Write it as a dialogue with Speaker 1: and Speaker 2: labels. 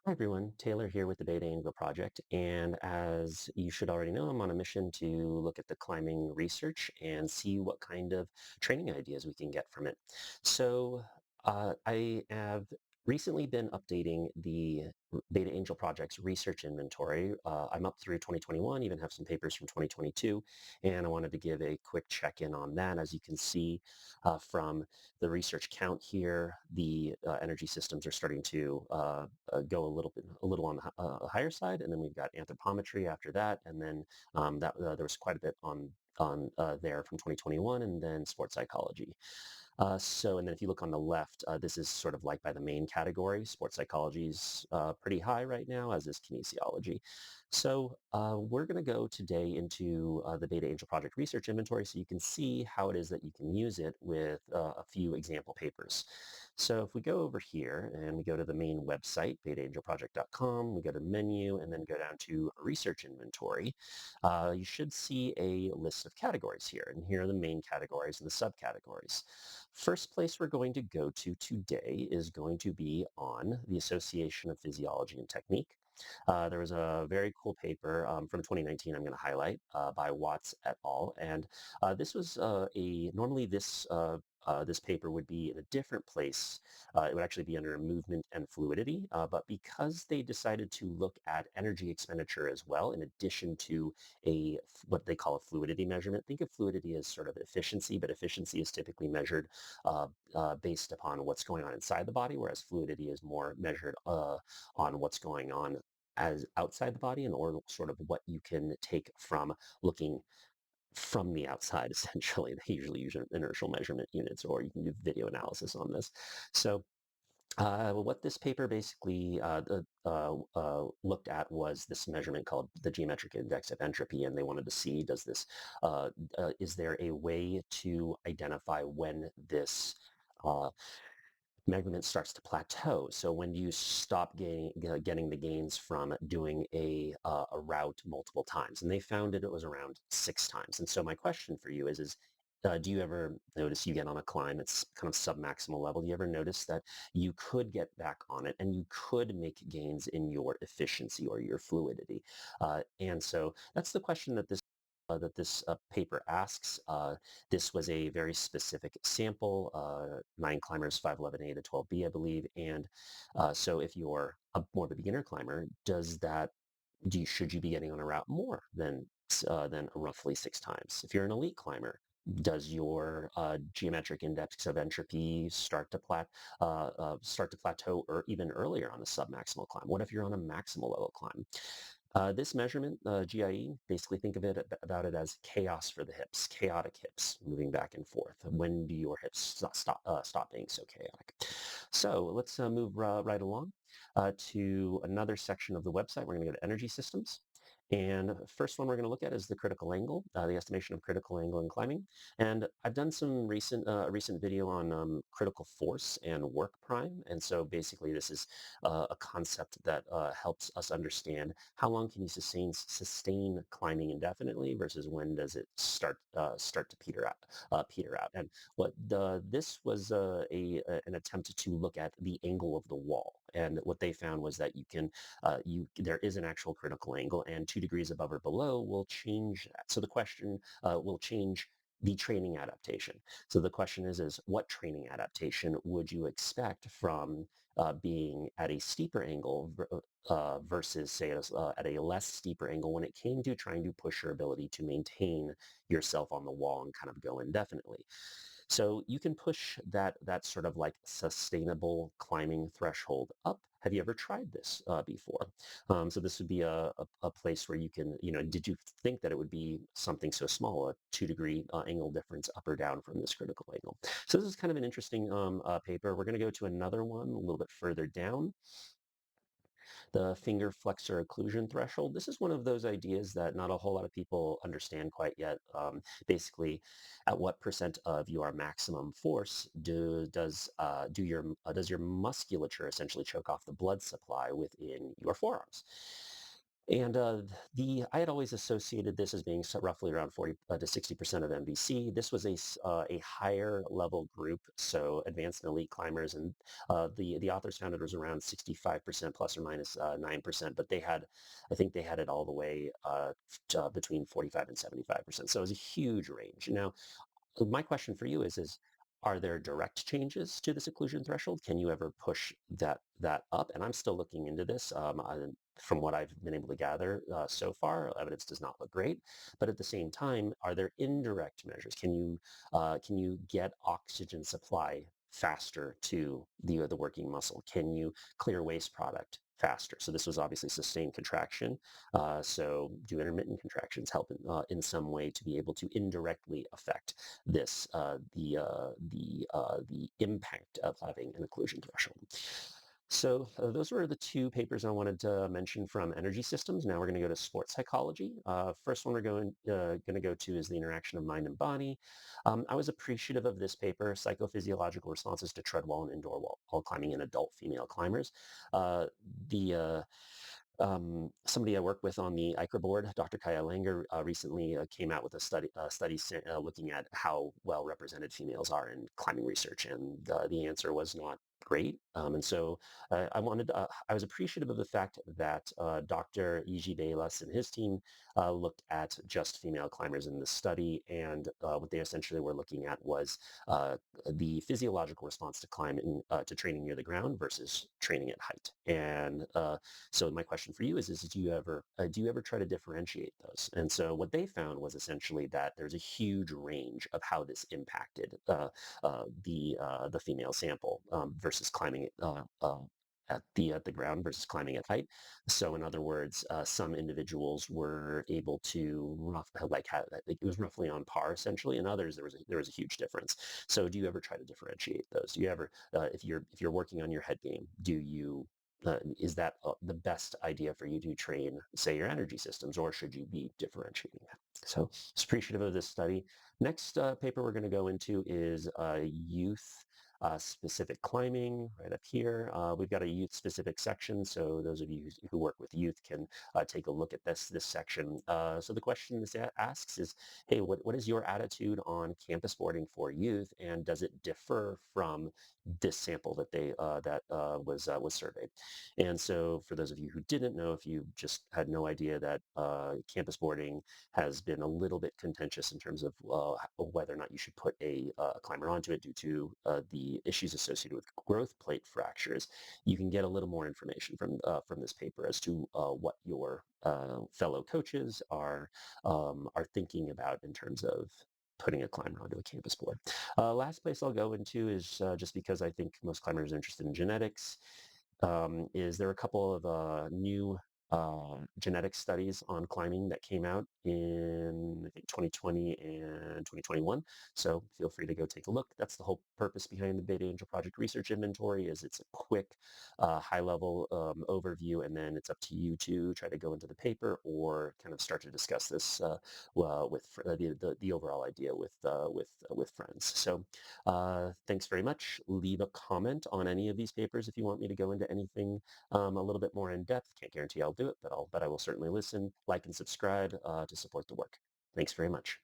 Speaker 1: Hi everyone, Taylor here with the Beta Angel Project, and as you should already know, I'm on a mission to look at the climbing research and see what kind of training ideas we can get from it. I have recently been updating the Beta Angel Project's research inventory. I'm up through 2021, even have some papers from 2022, and I wanted to give a quick check-in on that. As you can see from the research count here, the energy systems are starting to go a little on the higher side, and then we've got anthropometry after that, and then there was quite a bit on there from 2021, and then sports psychology. And then if you look on the left, this is sort of like by the main category. Sports psychology is pretty high right now, as is kinesiology. We're going to go today into the Beta Angel Project research inventory so you can see how it is that you can use it with a few example papers. So if we go over here and we go to the main website, betaangelproject.com, we go to menu and then go down to research inventory, you should see a list of categories here. And here are the main categories and the subcategories. First place we're going to go to today is going to be on the Association of Physiology and Technique. There was a very cool paper from 2019 I'm going to highlight by Watts et al. And this was normally this paper would be in a different place. It would actually be under movement and fluidity, but because they decided to look at energy expenditure as well, in addition to what they call a fluidity measurement. Think of fluidity as sort of efficiency, but efficiency is typically measured based upon what's going on inside the body, whereas fluidity is more measured on what's going on as outside the body and or sort of what you can take from looking from the outside, essentially. They usually use inertial measurement units, or you can do video analysis on this. So what this paper basically looked at was this measurement called the geometric index of entropy, and they wanted to see is there a way to identify when this uh, measurement starts to plateau. So when do you stop getting the gains from doing a route multiple times? And they found it was around 6 times. And so my question for you is do you ever notice you get on a climb, it's kind of submaximal level, do you ever notice that you could get back on it and you could make gains in your efficiency or your fluidity? And so that's the question that this paper asks. This was a very specific sample, 9 climbers, 511A to 12B, I believe. And so if you're more of a beginner climber, should you be getting on a route more than roughly 6 times? If you're an elite climber, does your geometric index of entropy start to plateau or even earlier on a submaximal climb? What if you're on a maximal level climb? This measurement, GIE, basically think of it about it as chaos for the hips, chaotic hips, moving back and forth. When do your hips stop being so chaotic? So let's move right along to another section of the website. We're going to go to energy systems. And first one we're going to look at is the critical angle, the estimation of critical angle in climbing. And I've done some recent video on critical force and work prime. And so basically this is a concept that helps us understand how long can you sustain climbing indefinitely versus when does it start to peter out. And this was an attempt to look at the angle of the wall. And what they found was that there is an actual critical angle, and 2 degrees above or below will change that. So the question will change the training adaptation. So the question is what training adaptation would you expect from being at a steeper angle versus, say, at a less steeper angle when it came to trying to push your ability to maintain yourself on the wall and kind of go indefinitely. So you can push that sort of like sustainable climbing threshold up. Have you ever tried this before? So this would be a place where you can, did you think that it would be something so small, a 2 degree angle difference up or down from this critical angle? So this is kind of an interesting paper. We're going to go to another one a little bit further down, the finger flexor occlusion threshold. This is one of those ideas that not a whole lot of people understand quite yet. Basically, at what percent of your maximum force does your musculature essentially choke off the blood supply within your forearms? And I had always associated this as being roughly around 40 to 60% of MVC. This was a higher level group, so advanced and elite climbers, and the authors found it was around 65% plus or minus 9%, but I think they had it all the way between 45 and 75%. So it was a huge range. Now, my question for you is are there direct changes to this occlusion threshold? Can you ever push that up? And I'm still looking into this. From what I've been able to gather so far, evidence does not look great. But at the same time, are there indirect measures? Can you get oxygen supply faster to the working muscle? Can you clear waste product faster? So this was obviously sustained contraction. So do intermittent contractions help in some way to be able to indirectly affect this, the impact of having an occlusion threshold? So those were the two papers I wanted to mention from energy systems. Now we're going to go to sports psychology. First one we're going to go to is the interaction of mind and body. I was appreciative of this paper, Psychophysiological Responses to Tread Wall and Indoor Wall Climbing in Adult Female Climbers. The Somebody I work with on the ICRA board, Dr. Kaya Langer, recently came out with a study looking at how well represented females are in climbing research, and the answer was not great. And so I was appreciative of the fact that Dr. Iji Balas and his team looked at just female climbers in this study, and what they essentially were looking at was the physiological response to climbing, to training near the ground versus training at height. And so my question for you is do you ever try to differentiate those? And so what they found was essentially that there's a huge range of how this impacted the female sample versus climbing at the ground versus climbing at height. So in other words, some individuals were able to it was roughly on par essentially, and others there was a huge difference. So do you ever try to differentiate those? Do you ever, if you're working on your head game, do you is that the best idea for you to train, say, your energy systems, or should you be differentiating that? So it's appreciative of this study. Next paper we're going to go into is youth specific climbing right up here. We've got a youth specific section, so those of you who work with youth can take a look at this section. So the question this asks is, hey, what is your attitude on campus boarding for youth, and does it differ from this sample that was surveyed? And so for those of you who didn't know, if you just had no idea that campus boarding has been a little bit contentious in terms of whether or not you should put a climber onto it due to the issues associated with growth plate fractures, you can get a little more information from this paper as to what your fellow coaches are thinking about in terms of putting a climber onto a campus board. Last place I'll go into is just because I think most climbers are interested in genetics. Is there a couple of new genetic studies on climbing that came out in, I think, 2020 and 2021. So feel free to go take a look. That's the whole purpose behind the Beta Angel Project Research Inventory. Is it's a quick, high-level overview, and then it's up to you to try to go into the paper or kind of start to discuss this with the overall idea with friends. So thanks very much. Leave a comment on any of these papers if you want me to go into anything a little bit more in depth. Can't guarantee I'll do it, but I will certainly listen, like, and subscribe to support the work. Thanks very much.